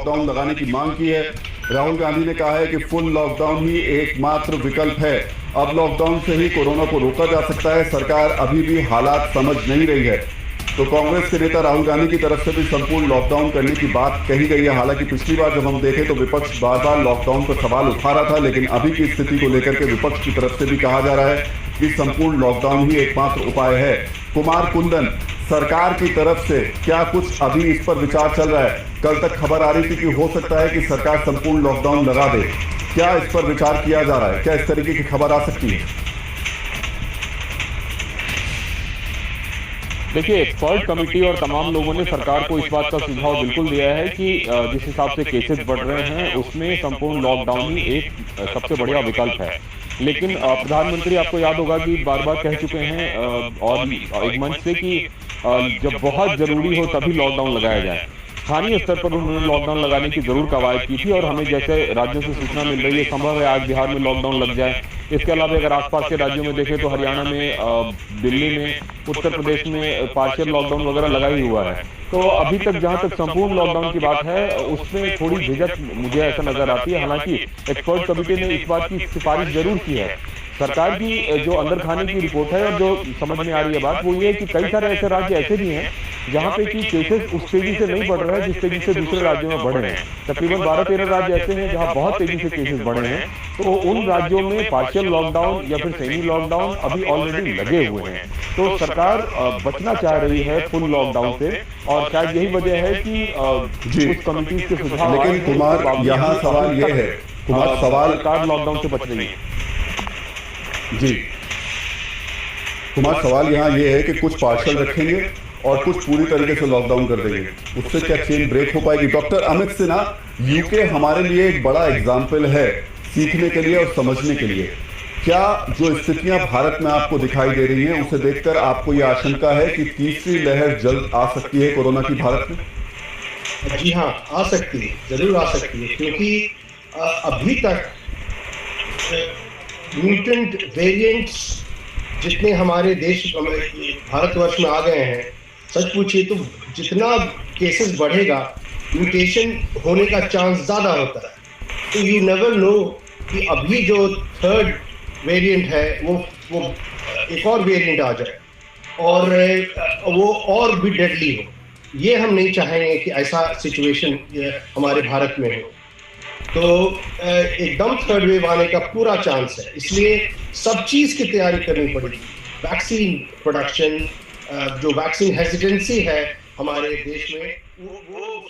Lockdown लगाने की मांग की है। राहुल गांधी ने कहा है कि फुल लॉकडाउन ही एकमात्र विकल्प है। अब लॉकडाउन से ही कोरोना को रोका जा सकता है। सरकार अभी भी हालात समझ नहीं रही है। तो कांग्रेस के नेता राहुल गांधी की तरफ से भी संपूर्ण लॉकडाउन करने की बात कही गई है। हालांकि पिछली बार जब हम देखें तो विपक्ष बार बार लॉकडाउन पर सवाल उठा रहा था, लेकिन अभी की स्थिति को लेकर के विपक्ष की तरफ से भी कहा जा रहा है कि संपूर्ण लॉकडाउन ही एकमात्र उपाय है। कुमार कुंदन, सरकार की तरफ से क्या कुछ अभी इस पर विचार चल रहा है? कल तक खबर आ रही थी कि हो सकता है कि सरकार संपूर्ण लॉकडाउन लगा दे। क्या इस पर विचार किया जा रहा है? क्या इस तरीके की खबर आ सकती है? देखिए, एक्सपर्ट कमेटी और तमाम लोगों ने सरकार को इस बात का सुझाव बिल्कुल दिया है कि जिस हिसाब से केसेस बढ़ रहे हैं उसमें संपूर्ण लॉकडाउन ही एक सबसे बढ़िया विकल्प है। लेकिन प्रधानमंत्री, आपको याद होगा कि बार बार कह चुके हैं और एक मंच से कि जब बहुत जरूरी हो तभी लॉकडाउन लगाया जाए। स्थानीय स्तर पर उन्होंने लॉकडाउन लगाने की जरूर कवायद की थी और हमें जैसे राज्यों से सूचना मिल रही है, संभव है आज बिहार में लॉकडाउन लग जाए। इसके अलावा अगर आसपास के राज्यों में देखें तो हरियाणा में, दिल्ली में, उत्तर प्रदेश में पार्शियल लॉकडाउन वगैरह लगा ही हुआ है। तो अभी तक जहां तक संपूर्ण लॉकडाउन की बात है उसमें थोड़ी झिझक मुझे ऐसा नजर आती है। हालांकि एक्सपर्ट कमेटी ने इस बात की सिफारिश जरूर की है। सरकार की जो अंदर खाने की रिपोर्ट है और जो समझ में आ रही है बात, वो ये है कि कई सारे ऐसे राज्य ऐसे भी हैं जहां पे कि केसेस उस तेजी से नहीं बढ़ रहे हैं जिस तेजी से दूसरे राज्यों में बढ़ रहे हैं। तकरीबन 12-13 राज्य ऐसे हैं जहां बहुत तेजी से केसेस बढ़ रहे हैं। तो उन राज्यों में पार्शियल लॉकडाउन या फिर सेमी लॉकडाउन अभी ऑलरेडी लगे हुए हैं। तो सरकार बचना चाह रही है फुल लॉकडाउन से और शायद यही वजह है कि कुछ कमिटीज के सुझाव। लेकिन कुमार, यहाँ सवाल ये है, कुमार सवाल सरकार लॉकडाउन से बच रही है। जी कुमार, सवाल यहाँ ये है कि कुछ पार्शियल रखेंगे और कुछ पूरी तरीके से लॉकडाउन कर देंगे, उससे क्या चेन ब्रेक हो पाएगी? डॉक्टर अमित सिन्हा, यूके हमारे लिए एक बड़ा एग्जाम्पल है सीखने के लिए और समझने के लिए। क्या जो स्थितियां भारत में आपको दिखाई दे रही हैं उसे देखकर आपको यह आशंका है कि तीसरी लहर जल्द आ सकती है कोरोना की भारत में? जी हाँ, आ सकती है, जरूर आ सकती है, क्योंकि अभी तक म्यूटेंट वेरिएंट्स जितने हमारे देश भारतवर्ष में आ गए हैं, सच पूछिए तो जितना केसेस बढ़ेगा म्यूटेशन होने का चांस ज़्यादा होता है। तो यू नेवर नो कि अभी जो थर्ड वेरिएंट है वो एक और वेरिएंट आ जाए और वो और भी डेडली हो। ये हम नहीं चाहेंगे कि ऐसा सिचुएशन हमारे भारत में हो। तो एकदम थर्ड वेव आने का पूरा चांस है, इसलिए सब चीज़ की तैयारी करनी पड़ेगी। वैक्सीन प्रोडक्शन, जो वैक्सीन हेजिटेंसी है हमारे देश में, वो